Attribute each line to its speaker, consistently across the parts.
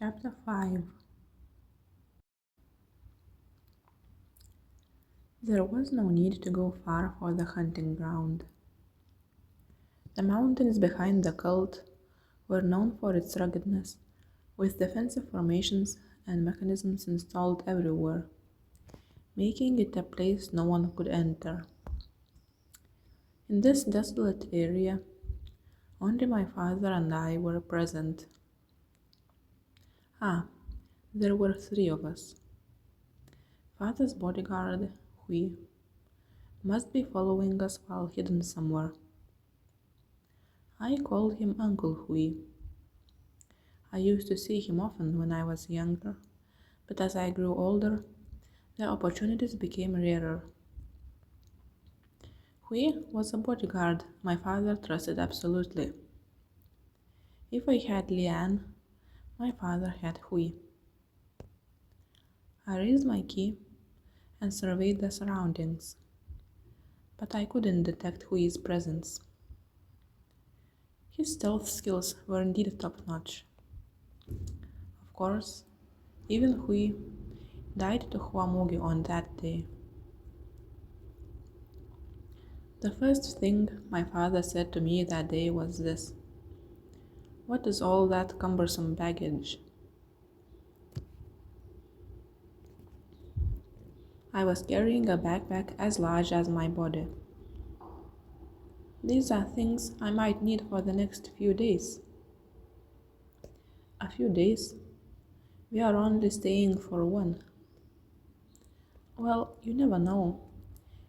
Speaker 1: Chapter 5. There was no need to go far for the hunting ground. The mountains behind the cult were known for its ruggedness, with defensive formations and mechanisms installed everywhere, making it a place no one could enter. In this desolate area, only my father and I were present. There were three of us. Father's bodyguard, Hui, must be following us while hidden somewhere. I called him Uncle Hui. I used to see him often when I was younger, but as I grew older, the opportunities became rarer. Hui was a bodyguard my father trusted absolutely. If I had Lian, my father had Hui. I raised my key and surveyed the surroundings, but I couldn't detect Hui's presence. His stealth skills were indeed top-notch. Of course, even Hui died to Huamugi on that day. The first thing my father said to me that day was this: "What is all that cumbersome baggage?" I was carrying a backpack as large as my body. "These are things I might need for the next few days." "A few days? We are only staying for one." "Well, you never know.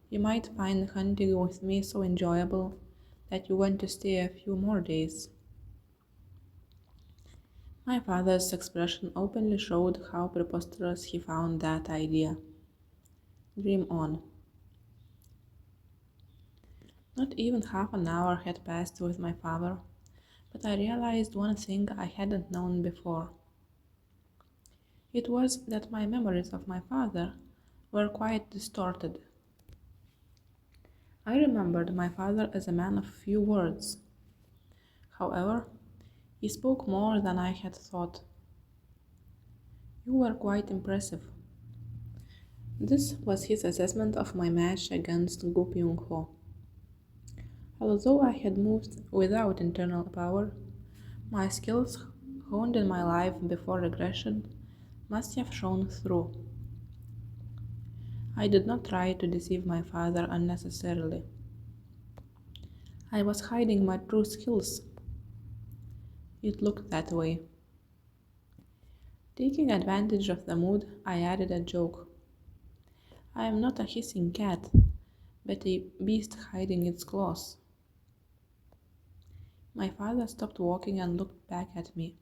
Speaker 1: You might find hunting with me so enjoyable that you want to stay a few more days." My father's expression openly showed how preposterous he found that idea. Dream on. Not even half an hour had passed with my father, but I realized one thing I hadn't known before. It was that my memories of my father were quite distorted. I remembered my father as a man of few words. However, he spoke more than I had thought. "You were quite impressive." This was his assessment of my match against Gu Pyong-ho. Although I had moved without internal power, my skills, honed in my life before regression, must have shown through. I did not try to deceive my father unnecessarily. I was hiding my true skills. It looked that way. Taking advantage of the mood, I added a joke. "I am not a hissing cat, but a beast hiding its claws." My father stopped walking and looked back at me.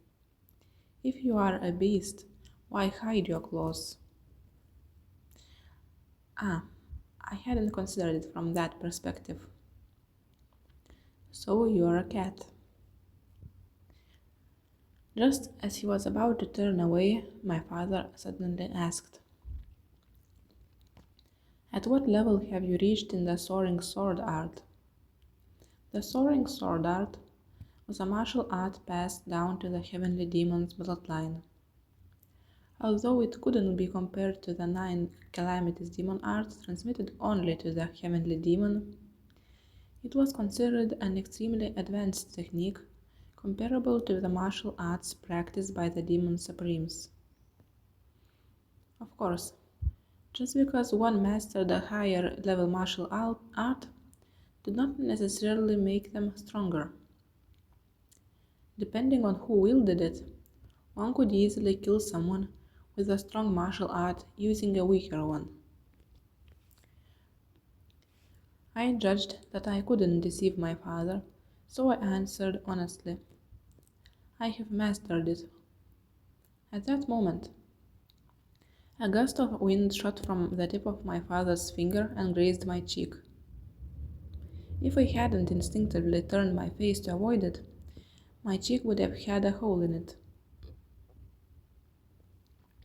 Speaker 1: "If you are a beast, why hide your claws?" I hadn't considered it from that perspective. "So you are a cat." Just as he was about to turn away, my father suddenly asked, "At what level have you reached in the soaring sword art?" The soaring sword art was a martial art passed down to the heavenly demon's bloodline. Although it couldn't be compared to the 9 calamities demon art transmitted only to the heavenly demon, it was considered an extremely advanced technique comparable to the martial arts practiced by the demon supremes. Of course, just because one mastered a higher level martial art did not necessarily make them stronger. Depending on who wielded it, one could easily kill someone with a strong martial art using a weaker one. I judged that I couldn't deceive my father, so I answered honestly, "I have mastered it." At that moment, a gust of wind shot from the tip of my father's finger and grazed my cheek. If I hadn't instinctively turned my face to avoid it, my cheek would have had a hole in it.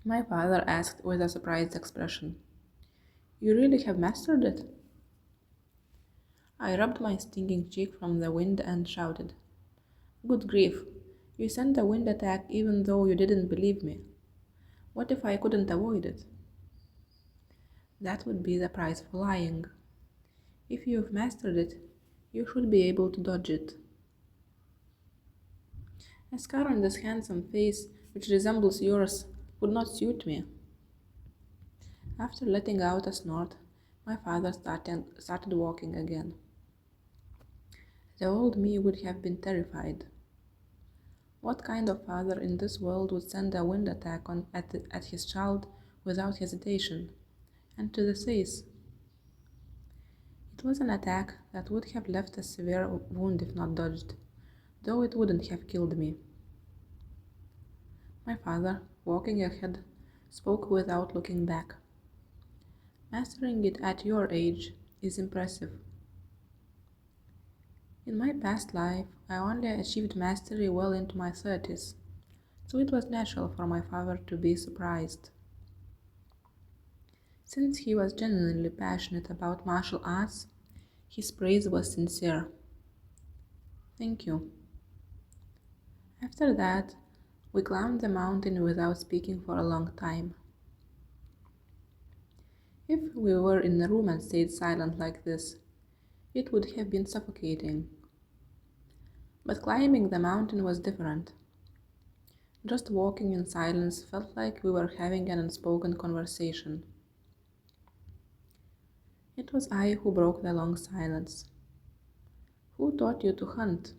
Speaker 1: My father asked with a surprised expression, "You really have mastered it?" I rubbed my stinging cheek from the wind and shouted, "Good grief, You sent a wind attack even though you didn't believe me. What if I couldn't avoid it? That would be the price for lying. If you've mastered it, you should be able to dodge it. A scar on this handsome face, which resembles yours, would not suit me. After letting out a snort, my father started walking again. The old me would have been terrified. What kind of father in this world would send a wind attack at his child without hesitation, and to the face? It was an attack that would have left a severe wound if not dodged, though it wouldn't have killed me. My father, walking ahead, spoke without looking back. Mastering it at your age is impressive. In my past life, I only achieved mastery well into my 30s, so it was natural for my father to be surprised. Since he was genuinely passionate about martial arts, his praise was sincere. Thank you. After that, we climbed the mountain without speaking for a long time. If we were in a room and stayed silent like this, it would have been suffocating. But climbing the mountain was different. Just walking in silence felt like we were having an unspoken conversation. It was I who broke the long silence. Who taught you to hunt?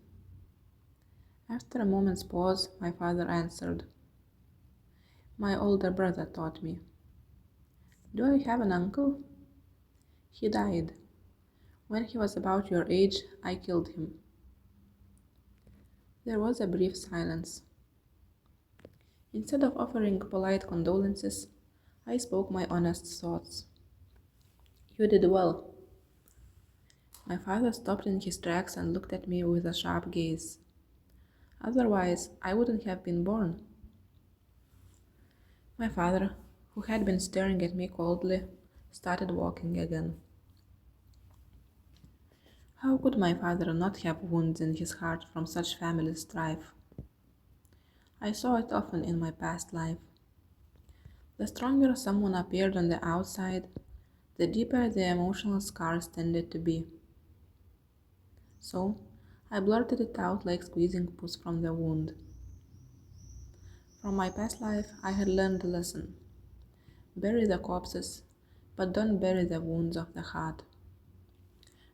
Speaker 1: After a moment's pause, my father answered. My older brother taught me. Do I have an uncle? He died. When he was about your age, I killed him. There was a brief silence. Instead of offering polite condolences, I spoke my honest thoughts. You did well. My father stopped in his tracks and looked at me with a sharp gaze. Otherwise, I wouldn't have been born. My father, who had been staring at me coldly, started walking again. How could my father not have wounds in his heart from such family strife? I saw it often in my past life. The stronger someone appeared on the outside, the deeper the emotional scars tended to be. So, I blurted it out like squeezing pus from the wound. From my past life, I had learned a lesson. Bury the corpses, but don't bury the wounds of the heart.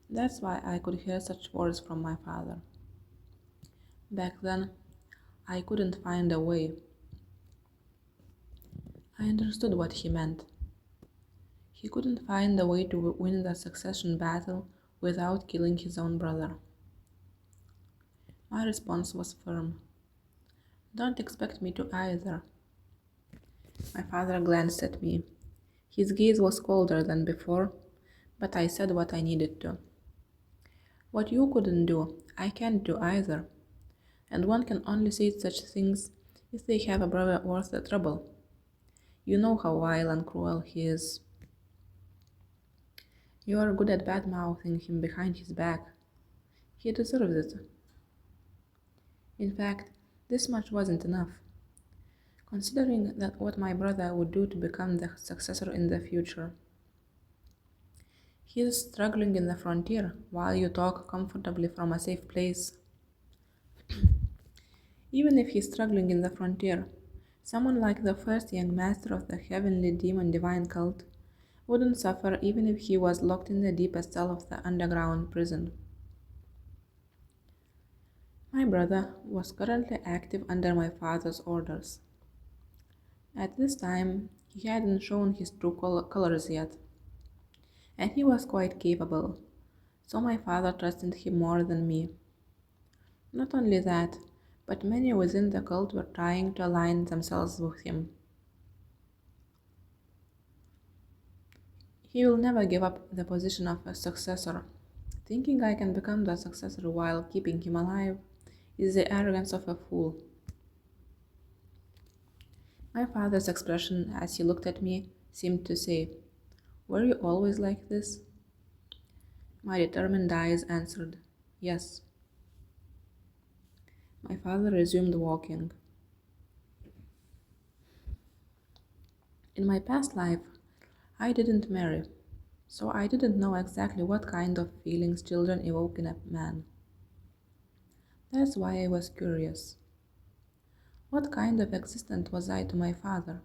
Speaker 1: That's why I could hear such words from my father. Back then, I couldn't find a way. I understood what he meant. He couldn't find a way to win the succession battle without killing his own brother. My response was firm. Don't expect me to either. My father glanced at me. His gaze was colder than before, but I said what I needed to. What you couldn't do, I can't do either. And one can only say such things if they have a brother worth the trouble. You know how vile and cruel he is. You are good at bad-mouthing him behind his back. He deserves it. In fact, this much wasn't enough. Considering that what my brother would do to become the successor in the future. He is struggling in the frontier while you talk comfortably from a safe place. Even if he's struggling in the frontier, someone like the first young master of the heavenly demon divine cult wouldn't suffer even if he was locked in the deepest cell of the underground prison. My brother was currently active under my father's orders. At this time, he hadn't shown his true colors yet, and he was quite capable, so my father trusted him more than me. Not only that, but many within the cult were trying to align themselves with him. He will never give up the position of a successor. Thinking I can become the successor while keeping him alive is the arrogance of a fool. My father's expression as he looked at me seemed to say, "Were you always like this?" My determined eyes answered, "Yes." My father resumed walking. In my past life, I didn't marry, so I didn't know exactly what kind of feelings children evoke in a man. That's why I was curious. What kind of existence was I to my father?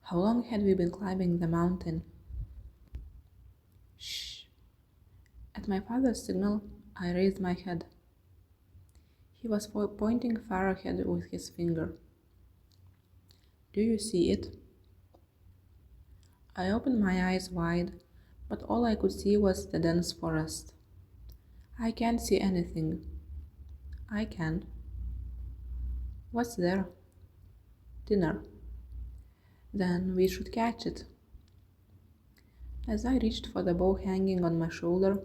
Speaker 1: How long had we been climbing the mountain? Shh! At my father's signal, I raised my head. He was pointing far ahead with his finger. Do you see it? I opened my eyes wide, but all I could see was the dense forest. I can't see anything. I can. What's there? Dinner. Then we should catch it. As I reached for the bow hanging on my shoulder,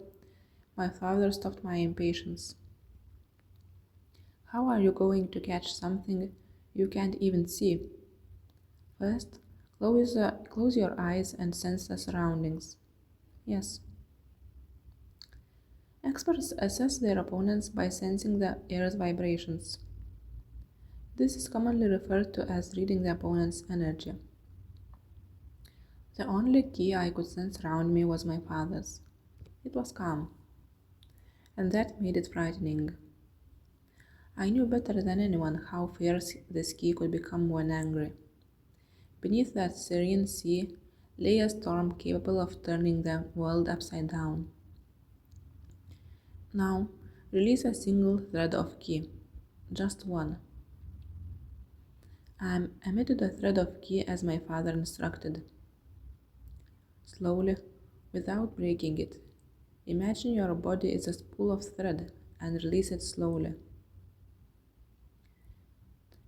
Speaker 1: my father stopped my impatience. How are you going to catch something you can't even see? First, close your eyes and sense the surroundings. Yes. Experts assess their opponents by sensing the air's vibrations. This is commonly referred to as reading the opponent's energy. The only key I could sense around me was my father's. It was calm, and that made it frightening. I knew better than anyone how fierce this key could become when angry. Beneath that serene sea lay a storm capable of turning the world upside down. Now, release a single thread of key, just one. I emitted a thread of key as my father instructed. Slowly, without breaking it, imagine your body is a spool of thread and release it slowly.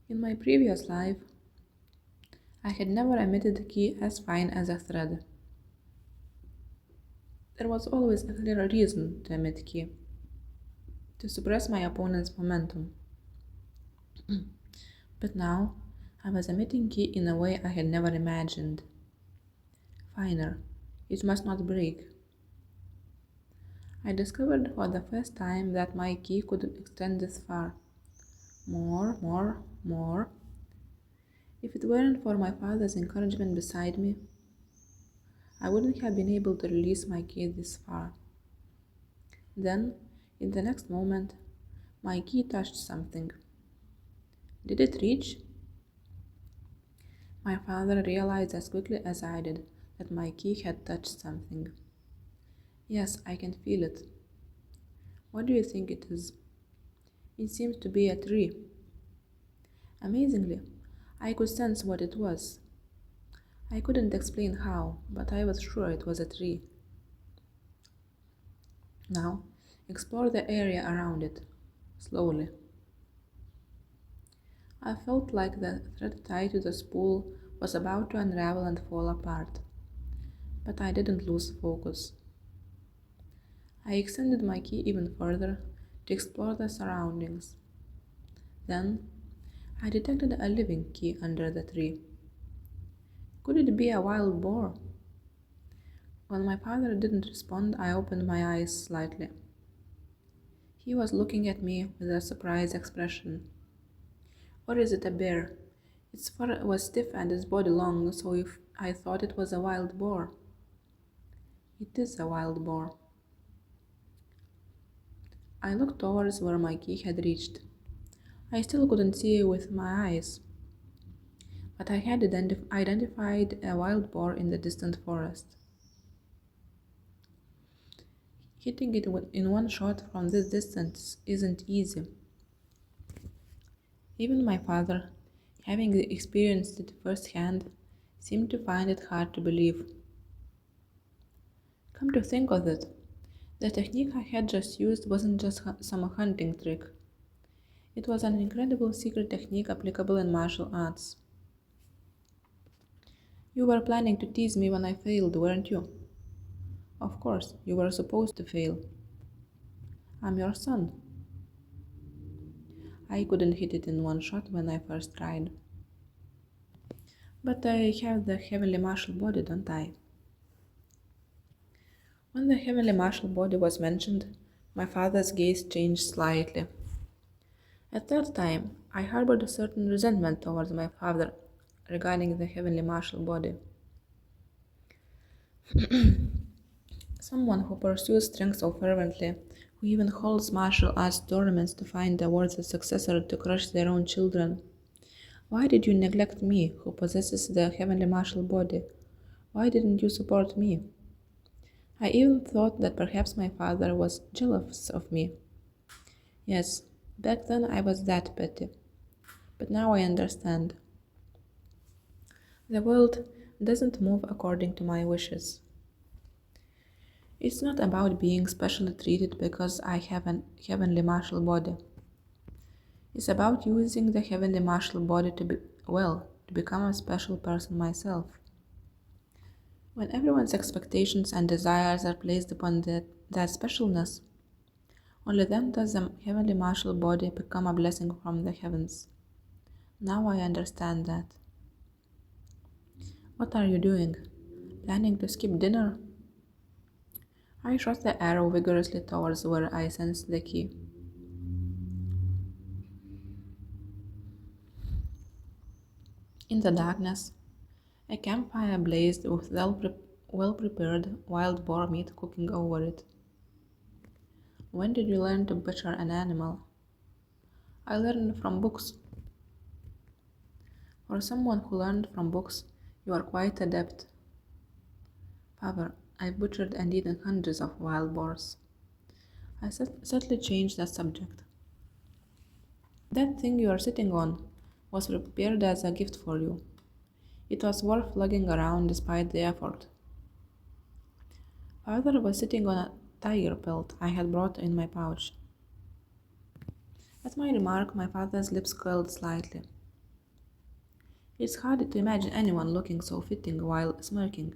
Speaker 1: In my previous life, I had never emitted key as fine as a thread. There was always a clear reason to emit key, to suppress my opponent's momentum. But now, I was emitting key in a way I had never imagined. Finer, it must not break. I discovered for the first time that my key could extend this far. More, more, more. If it weren't for my father's encouragement beside me, I wouldn't have been able to release my key this far. Then, in the next moment, my key touched something. Did it reach? My father realized as quickly as I did that my key had touched something. Yes, I can feel it. What do you think it is? It seems to be a tree. Amazingly, I could sense what it was. I couldn't explain how, but I was sure it was a tree. Now, explore the area around it, slowly. I felt like the thread tied to the spool was about to unravel and fall apart, but I didn't lose focus. I extended my key even further to explore the surroundings. Then, I detected a living key under the tree. Could it be a wild boar? When my father didn't respond, I opened my eyes slightly. He was looking at me with a surprised expression. Or is it a bear? Its fur was stiff and its body long, so if I thought it was a wild boar. It is a wild boar. I looked towards where my key had reached. I still couldn't see with my eyes, but I had identified a wild boar in the distant forest. Hitting it in one shot from this distance isn't easy. Even my father, having experienced it firsthand, seemed to find it hard to believe. Come to think of it, the technique I had just used wasn't just some hunting trick. It was an incredible secret technique applicable in martial arts. You were planning to tease me when I failed, weren't you? Of course, you were supposed to fail. I'm your son. I couldn't hit it in one shot when I first tried. But I have the heavenly martial body, don't I? When the heavenly martial body was mentioned, My father's gaze changed slightly. At that time, I harbored a certain resentment towards my father regarding the heavenly martial body. Someone who pursues strength so fervently, who even holds martial arts tournaments to find a worthy successor to crush their own children. Why did you neglect me, who possesses the heavenly martial body? Why didn't you support me? I even thought that perhaps my father was jealous of me. Yes, back then I was that petty. But now I understand. The world doesn't move according to my wishes. It's not about being specially treated because I have an heavenly martial body. It's about using the heavenly martial body to become a special person myself. When everyone's expectations and desires are placed upon that specialness, only then does the heavenly martial body become a blessing from the heavens. Now I understand that. What are you doing? Planning to skip dinner? I shot the arrow vigorously towards where I sensed the key. In the darkness, a campfire blazed with well prepared wild boar meat cooking over it. When did you learn to butcher an animal? I learned from books. For someone who learned from books, you are quite adept. Father, I've butchered and eaten hundreds of wild boars. I subtly changed the subject. That thing you are sitting on was prepared as a gift for you. It was worth lugging around despite the effort. Father was sitting on a tiger pelt I had brought in my pouch. At my remark, my father's lips curled slightly. It's hard to imagine anyone looking so fitting while smirking,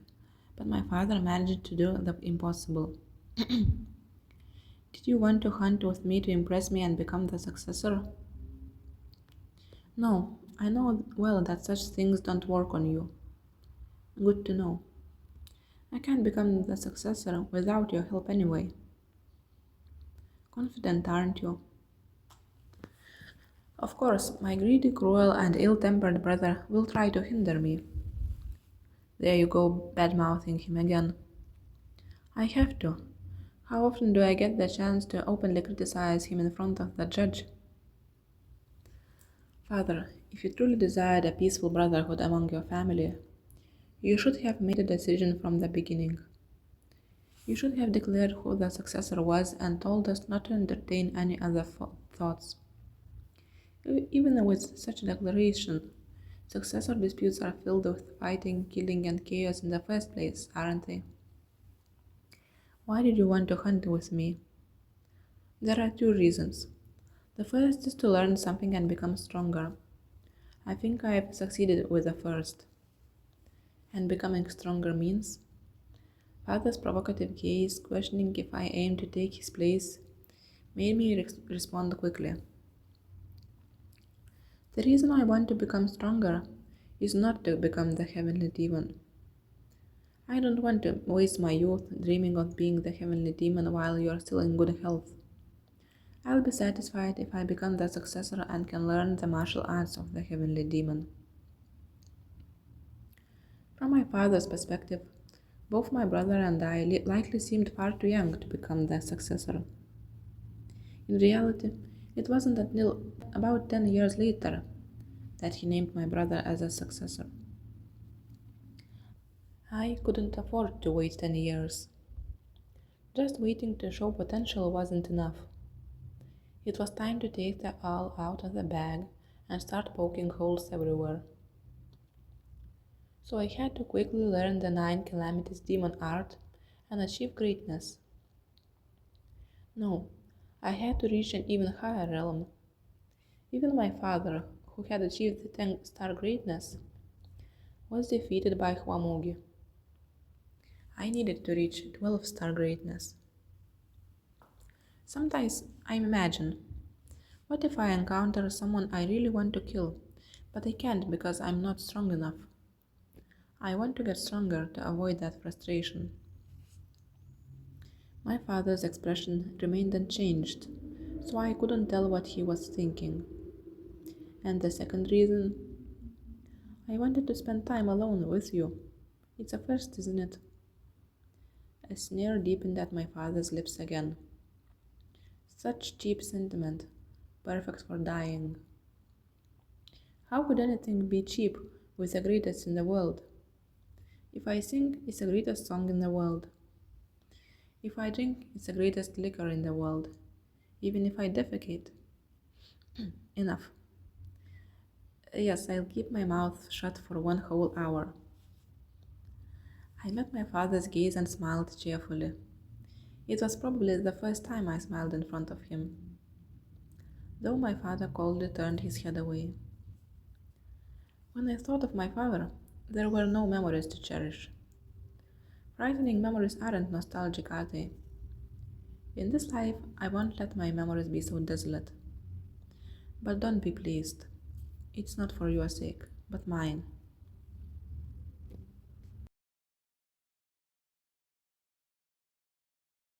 Speaker 1: but my father managed to do the impossible. Did you want to hunt with me to impress me and become the successor? No, I know well that such things don't work on you. Good to know. I can't become the successor without your help anyway. Confident, aren't you? Of course, my greedy, cruel, and ill-tempered brother will try to hinder me. There you go, bad-mouthing him again. I have to. How often do I get the chance to openly criticize him in front of the judge? Father, if you truly desired a peaceful brotherhood among your family, you should have made a decision from the beginning. You should have declared who the successor was and told us not to entertain any other thoughts. Even with such a declaration, successor disputes are filled with fighting, killing, and chaos in the first place, aren't they? Why did you want to hunt with me? There are two reasons. The first is to learn something and become stronger. I think I have succeeded with the first. And becoming stronger means? Father's provocative gaze, questioning if I aim to take his place, made me respond quickly. The reason I want to become stronger is not to become the heavenly demon. I don't want to waste my youth dreaming of being the heavenly demon while you are still in good health. I'll be satisfied if I become the successor and can learn the martial arts of the heavenly demon. From my father's perspective, both my brother and I likely seemed far too young to become the successor. In reality, it wasn't until about 10 years later that he named my brother as a successor. I couldn't afford to wait 10 years. Just waiting to show potential wasn't enough. It was time to take the all out of the bag and start poking holes everywhere. So I had to quickly learn the 9 calamities demon art and achieve greatness. No, I had to reach an even higher realm. Even my father, who had achieved the 10-star greatness, was defeated by Huamugi. I needed to reach 12-star greatness. Sometimes I imagine, what if I encounter someone I really want to kill, but I can't because I'm not strong enough? I want to get stronger to avoid that frustration. My father's expression remained unchanged, so I couldn't tell what he was thinking. And the second reason, I wanted to spend time alone with you. It's a first, isn't it? A sneer deepened at my father's lips again. Such cheap sentiment, perfect for dying. How could anything be cheap with the greatest in the world? If I sing, it's the greatest song in the world. If I drink, it's the greatest liquor in the world. Even if I defecate. Enough. Yes, I'll keep my mouth shut for 1 whole hour. I met my father's gaze and smiled cheerfully. It was probably the first time I smiled in front of him, though my father coldly turned his head away. When I thought of my father, there were no memories to cherish. Frightening memories aren't nostalgic, are they? In this life, I won't let my memories be so desolate. But don't be pleased. It's not for your sake, but mine.